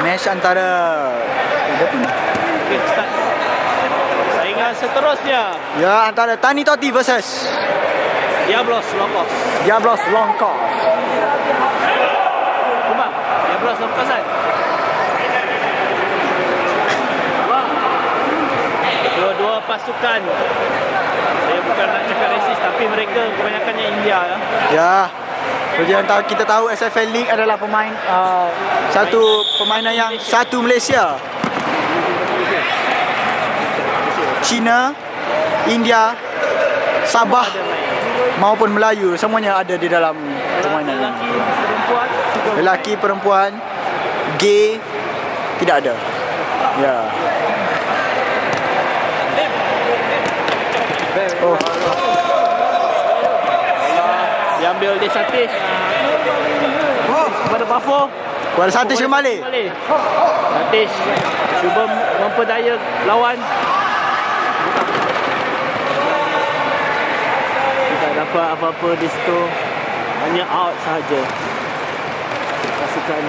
Match antara Okay, start. Saingan seterusnya. ya antara Tani Totti versus Diablos Locos. Diablos Longkos. Cuba, Diablos Locos kan? Dua-dua pasukan. Saya bukan nak cakap resis, tapi mereka kebanyakannya India ya. Ya. Seperti yang kita tahu SFL League adalah satu permainan yang satu Malaysia, China, India, Sabah maupun Melayu, semuanya ada di dalam permainan ini. Lelaki, perempuan, Lelaki, perempuan, gay tidak ada. Ya. Oh, diambil di Satis. Kepada Bafo. kepada Satis kembali. Satis cuba memperdaya lawan. Tidak dapat apa-apa di situ. Hanya out sahaja. Pasukan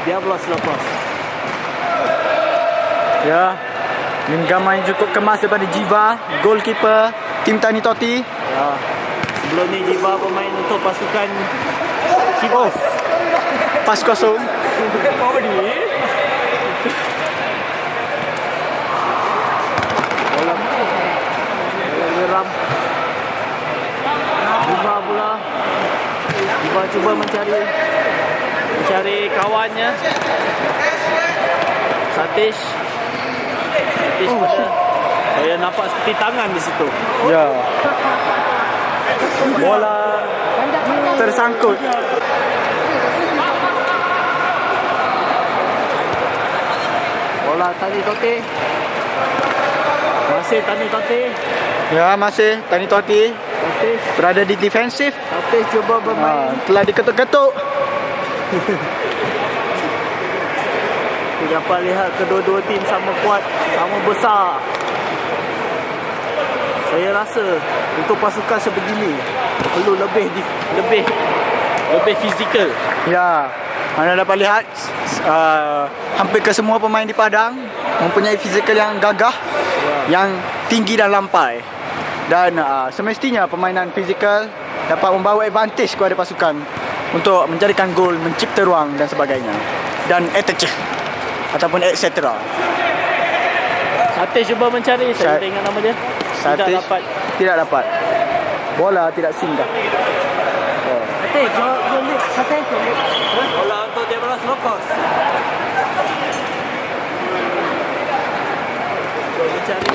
Diablos Locos. Ya. Genggaman yang cukup kemas daripada Jiva, goalkeeper tim Tani Totti. Ya. Sebelum ni Jiva bermain untuk pasukan Chivas. Pas kosong. Bola geram. Jiva pula. Jiva cuba mencari kawannya. Satish pada saya nampak seperti tangan di situ. Ya. Bola tersangkut. Bola Tani Totti. Masih Tani Totti. Ya, masih Tani Totti Satish berada di defensif. cuba bermain. Telah diketuk-ketuk. Kita dapat lihat kedua-dua tim sama kuat, sama besar. Saya rasa untuk pasukan sebegini perlu lebih fizikal. Ya, anda dapat lihat hampir kesemua pemain di padang mempunyai fizikal yang gagah, yang tinggi dan lampai. Dan semestinya permainan fizikal dapat membawa advantage kepada pasukan untuk menjadikan gol, mencipta ruang dan sebagainya. Dan etc. Ataupun etc. Satish cuba mencari, saya tak ingat nama dia. Satish tidak dapat. Bola tidak singgah. Satish. Bola untuk Diablos Locos. Mencari.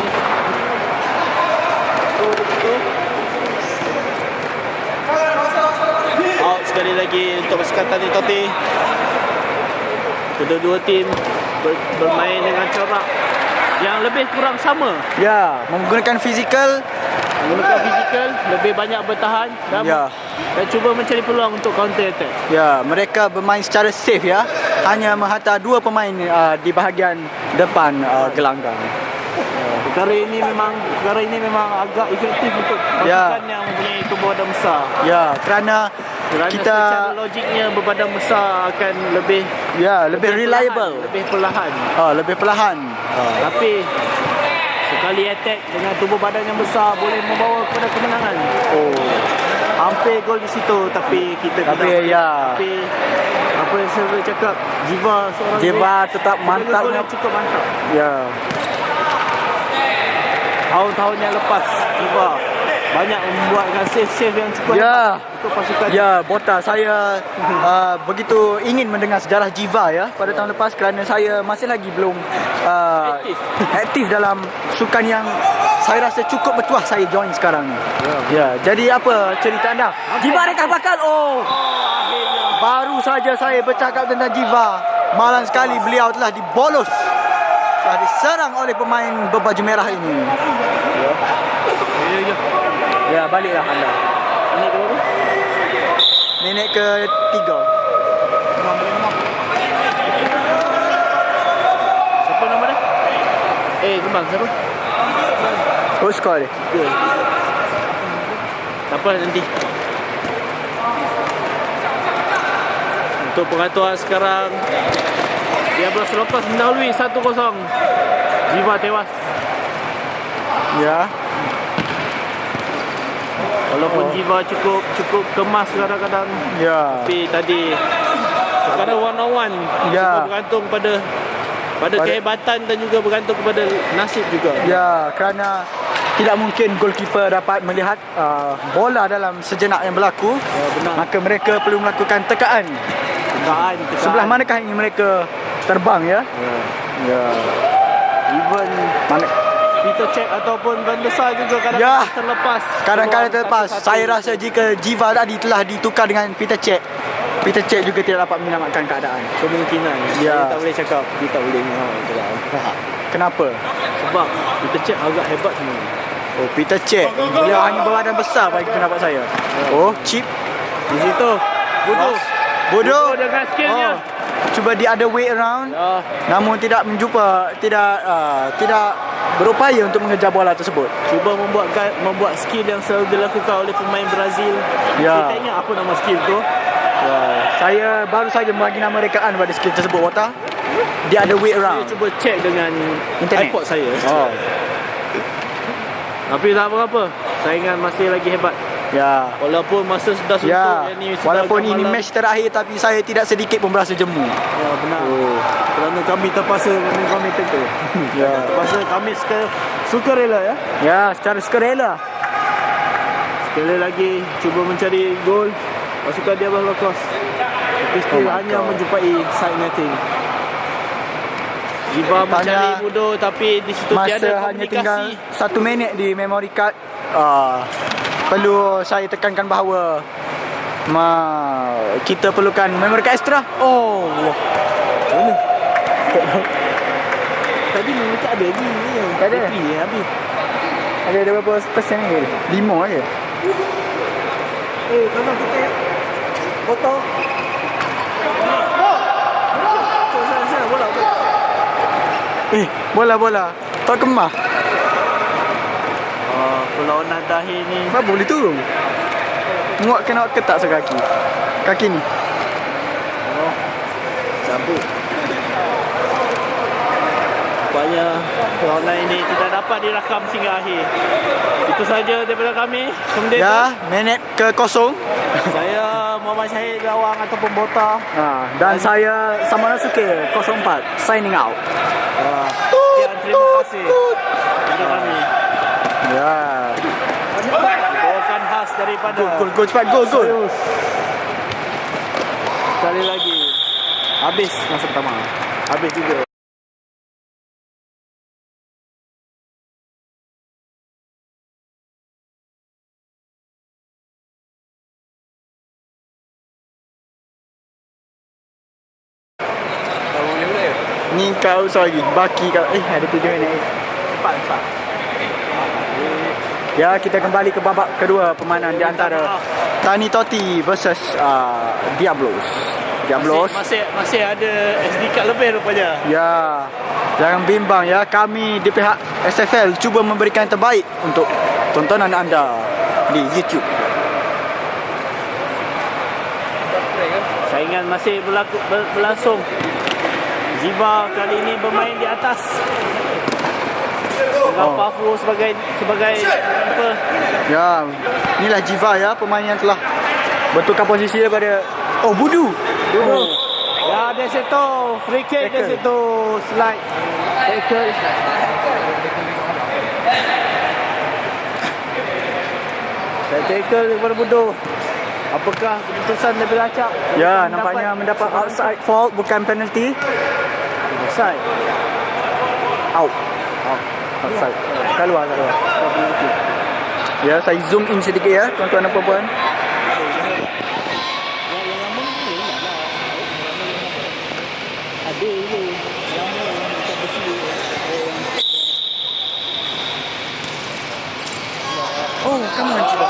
Out sekali lagi untuk pasukan Tani Totti. Kedua-dua tim bermain dengan corak yang lebih kurang sama. Ya, menggunakan fizikal. Lebih banyak bertahan dan, Ya. dan cuba mencari peluang untuk counter attack. Ya, mereka bermain secara safe ya. Hanya menghantar dua pemain di bahagian depan gelanggang. Perkara ini memang agak efektif untuk pasukan yang mempunyai tubuh badan besar. Ya, kerana kita secara logiknya berbadan besar akan lebih reliable, lebih perlahan. Tapi sekali attack dengan tubuh badan yang besar boleh membawa kepada kemenangan. Hampir gol di situ, tapi kita Tapi apa yang saya boleh cakap, Jiva tetap mantap. Gol yang cukup mantap. Ya. Tahun-tahun yang lepas Jiva banyak membuatkan save yang cukup hebat untuk pasukan. Ya, Bota, saya begitu ingin mendengar sejarah Jiva ya pada tahun lepas, kerana saya masih lagi belum aktif dalam sukan yang saya rasa cukup bertuah saya join sekarang ni. Ya, jadi apa cerita anda? Jiva rekah bakal. Baru saja saya bercakap tentang Jiva. Malang sekali beliau telah dibolos. Telah diserang oleh pemain berbaju merah ini. Ya, baliklah anda. Ini ke berapa? Nenek ke-3. Siapa nama dia? Kembang siapa? Oh, skor dia. Tak apa nanti. Untuk pengaturan sekarang Diablos lepas mendahului 1-0. Jiva tewas. Ya. Walaupun Jiva cukup kemas kadang-kadang. Ya. Tapi tadi perkara one on one Ya. bergantung pada kehebatan dan juga bergantung kepada nasib juga. Ya, kerana tidak mungkin goalkeeper dapat melihat bola dalam sejenak yang berlaku. Ya, benar. Maka mereka perlu melakukan tekaan. Sebelah manakah ingin mereka terbang ya? Ya. Even Mana Peter Cech ataupun Van der Sar juga kadang-kadang Ya. terlepas. kadang-kadang Peluang terlepas. satu-satu. Saya rasa jika Jiva tadi telah ditukar dengan Peter Cech, Peter Cech juga tidak dapat menyelamatkan keadaan. Kemungkinan. Ya. Saya tak boleh cakap dia tak boleh Kenapa? sebab Peter Cech agak hebat sebenarnya. Oh, Peter Cech. Dia hanya berbadan besar bagi pendapat saya. Oh, chip. Di situ bodoh. Bodoh. Dengan skillnya. Cuba the other way around. Ya. Namun tidak berupaya untuk mengejar bola tersebut. Cuba membuat skill yang selalu dilakukan oleh pemain Brazil. Ya. Saya tak ingat apa nama skill tu. Saya baru saja membagi nama rekaan pada skill tersebut, Wata. The other way Saya around. cuba check dengan Internet. iPod saya. Oh. Tapi tak apa-apa. Saingan masih lagi hebat. Ya. Walaupun masa sudah suntuk Ya. yang ni sudah Walaupun agak ini malam. match terakhir tapi saya tidak sedikit pun berasa jemu. Ya benar. Oh. Kerana kami terpaksa kami tentu. Ya. Terpaksa kami sukarela ya. Ya, secara sukarela. Sekali lagi cuba mencari gol. Pasukan dia lolos. Tapi still Oh my hanya God. menjumpai side netting. Jiva mencari bodoh tapi di situ Masa tiada hanya tinggal komunikasi. 1 minit di memory card. Perlu saya tekankan bahawa kita perlukan memory card extra. Oh, Mana? Tadi mereka ada lagi ni. Tak ada. Bateri yang habis. ada berapa persen ni? 5 je. Kalau kita botol. Sana bola. Bola. Tak kemah. Perlawanan terakhir ni. Apa boleh turun? Muak kena ketak sekaki. Kaki ni. Cabut. Nampaknya perlawanan ini tidak dapat dirakam sehingga akhir. Itu saja daripada kami. Kemudian Ya, minit ke 0. saya Muhammad Syahid Gawang ataupun Bota. Dan saya Samara Sukir 04 signing out. Sekian, terima kasih kepada kami. Ya. Bawakan khas daripada Gol cepat gol. sekali lagi. Habis masa pertama. Habis juga. Ni kau sorry baki kau. Ada 7 minit. Cepat. Ya, kita kembali ke babak kedua permainan di antara Tani Totti versus Diablos. Masih ada SD card lebih rupanya. Ya, jangan bimbang ya. Kami di pihak SFL cuba memberikan yang terbaik untuk tontonan anda di YouTube. Saingan masih berlangsung. Jiva kali ini bermain di atas. Dengan Pafu sebagai keeper. Ya, inilah Jiva ya, pemain yang telah bertukar posisi daripada Budu. Ya, dari situ free kick, dari situ slide tackle. Tackle kepada Budu. Apakah keputusan lebih lacak? Ya, nampaknya mendapat outside fault, bukan penalty. Offside. Out. Outside. Keluar. Ya, saya zoom in sedikit ya, tuan-tuan dan puan-puan. Oh, come on, Jiva.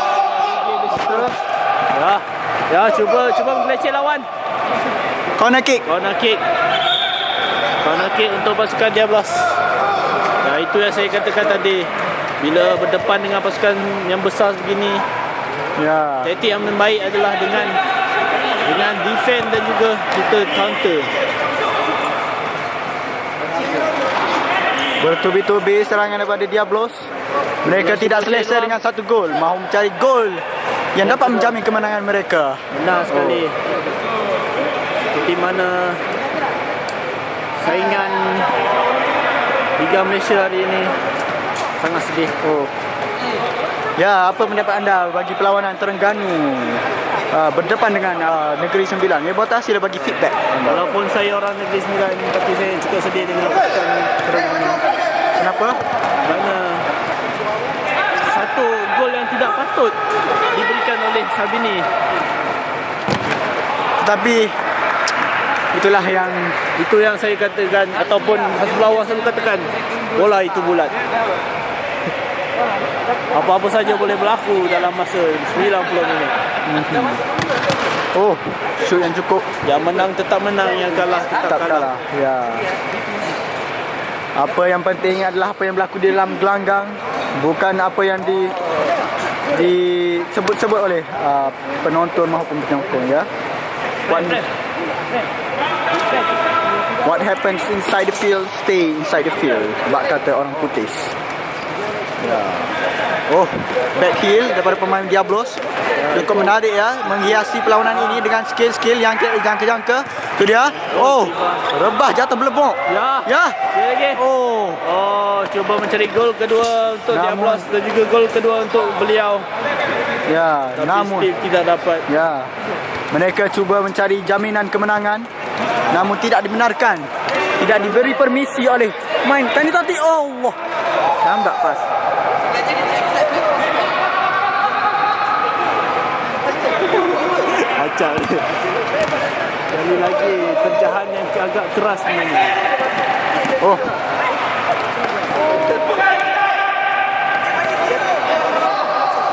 Ya, cuba menggelecek lawan. Corner kick. Corner kick untuk pasukan Diablos. Ya, itu yang saya katakan tadi. Bila berdepan dengan pasukan yang besar begini, Ya. taktik yang baik adalah dengan defend dan juga kita counter. Bertubi-tubi serangan daripada Diablos. Mereka tidak selesa dengan satu gol. Mahu mencari gol yang dapat menjamin kemenangan mereka. Benar sekali. Seperti mana saingan Liga Malaysia hari ini sangat sedih. Ya, apa pendapat anda bagi perlawanan Terengganu berdepan dengan Negeri Sembilan? Ya, buat hasil bagi feedback. Walaupun saya orang Negeri Sembilan, tapi saya cukup sedih dengan pasukan Terengganu. Kenapa? Kerana satu gol yang tidak patut diberikan oleh Sabini. Tetapi itulah yang Itu yang saya katakan, ataupun sebelah awal selalu katakan, bola itu bulat. Apa-apa saja boleh berlaku dalam masa 90 minit. shoot yang cukup. Yang menang tetap menang, yang kalah tetap kalah. Ya. Apa yang penting adalah apa yang berlaku di dalam gelanggang, bukan apa yang disebut-sebut oleh penonton maupun penyokong, ya. What happens inside the field, stay inside the field. Bak kata orang putih. Ya. Back heel daripada pemain Diablos. Cukup menarik, ya, menghiasi perlawanan ini dengan skill-skill yang jangka-jangka. Tu dia. Rebah jatuh belebok. Ya. Sekali lagi. Cuba mencari gol kedua untuk Diablos dan juga gol kedua untuk beliau. Ya, Tapi namun still tidak dapat. ya, mereka cuba mencari jaminan kemenangan, namun tidak dibenarkan. Tidak diberi permisi oleh main tadi. Allah. Nampak pas. Acak dia. Sekali lagi terjahan yang agak keras ini.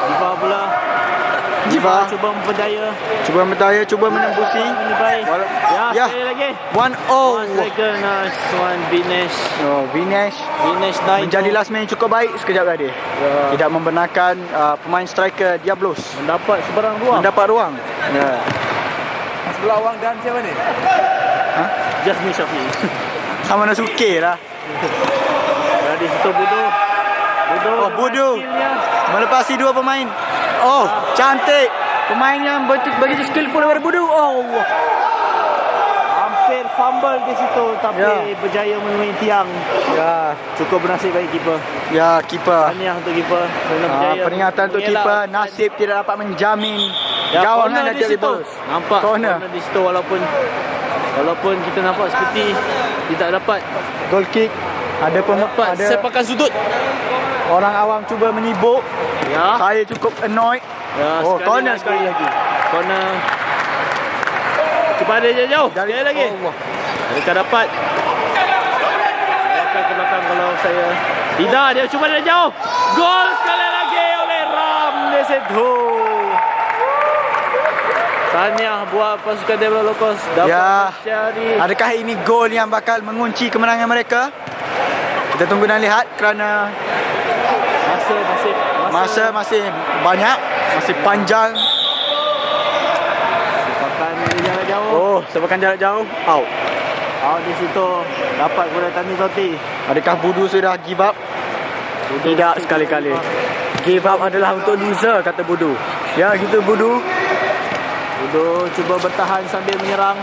Jiva pula. Jiva cuba memperdaya. cuba menembusi. Ini baik. Ya, sekali lagi. 1-0. Second, nice one, Vinesh. Vinesh Naik. menjadi last man yang cukup baik sekejap tadi. Tidak membenarkan pemain striker Diablos Mendapat sebarang ruang. mendapat ruang. Ya. Sebelah awang dan siapa ni? Jasmine Syafiq. Sama Nasuke lah. Di situ Budu. Budu melepasi dua pemain. Cantik. Pemain yang begitu skillful daripada Budu. Allah. Hampir fumble di situ tapi berjaya menemui tiang. Ya. Cukup bernasib bagi keeper. Ya, keeper. Tahniah untuk keeper. Berjaya Peringatan untuk keeper. Nasib tidak dapat menjamin gawangan di dari situ. Diablos. Nampak corner di situ walaupun kita nampak seperti tidak dapat Goal kick. Ada sepakan sudut. orang awam cuba menyibuk. Ya. Saya cukup annoyed. Ya, corner sekali lagi. Corner. Cuba ada jauh. Sekali lagi. Allah. Mereka dapat. Belakang ke belakang kalau saya. Tidak, dia cuba dari jauh. Gol sekali lagi oleh Ram di situ. Tahniah buat pasukan Diablos Locos dapat mencari. Adakah ini gol yang bakal mengunci kemenangan mereka? Kita tunggu dan lihat kerana masa masih banyak, masih panjang. Sepakan jarak jauh. Out di situ dapat kepada Tani Toti. Adakah Budu sudah give up? Tidak sekali-kali. Give up adalah untuk loser, kata Budu. Ya, gitu Budu. Budu cuba bertahan sambil menyerang.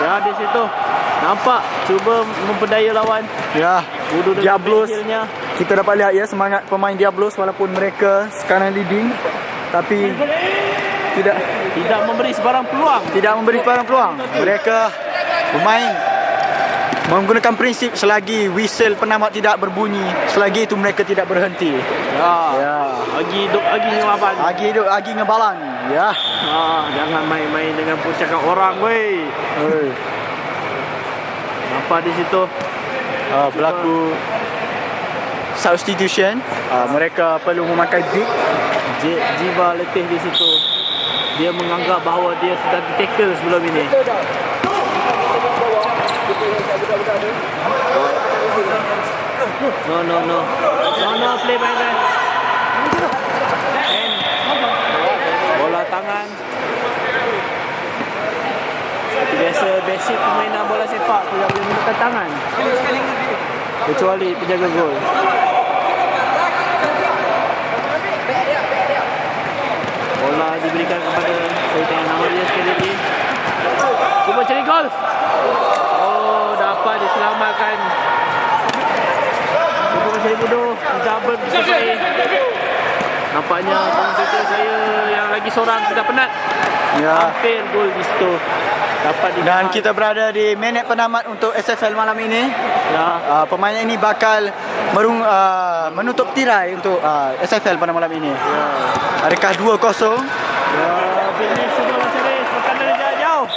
Ya, di situ nampak cuba memperdaya lawan. Ya, Budu dengan Diablos. pensilnya. Kita dapat lihat, ya, semangat pemain Diablos walaupun mereka sekarang leading, tapi tidak memberi sebarang peluang. Mereka bermain menggunakan prinsip selagi whistle penamat tidak berbunyi, selagi itu mereka tidak berhenti. Ya. Lagi hidup, lagi ngebalan. Ya. Jangan main-main dengan pucakan orang, weh. Nampak di situ Berlaku substitution. Mereka perlu memakai big. Jiva letih di situ. Dia menganggap bahawa dia sudah di-tackle sebelum ini. No, play by that. Bola tangan. Seperti biasa, basic permainan bola sepak tidak boleh menggunakan tangan. kecuali penjaga gol. Bola diberikan kepada saya tengok nama dia sekali lagi. Cuba cari gol. Oh, dapat diselamatkan. Cuba mencari bodoh. Double sampai. Nampaknya komentator saya yang lagi seorang sudah penat. Ya. Hampir gol di situ. Dapat Dan kita berada di minit penamat untuk SFL malam ini. ya. Pemain ini bakal menutup tirai untuk SFL pada malam ini. Ya. Adakah 2-0? Ya, finish sudah mencari pertandingan dari jauh.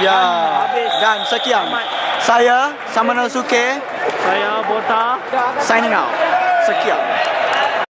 Ya. Habis. Dan sekian. Selamat. Saya Samana Suke Saya Bota. signing out. Sekian.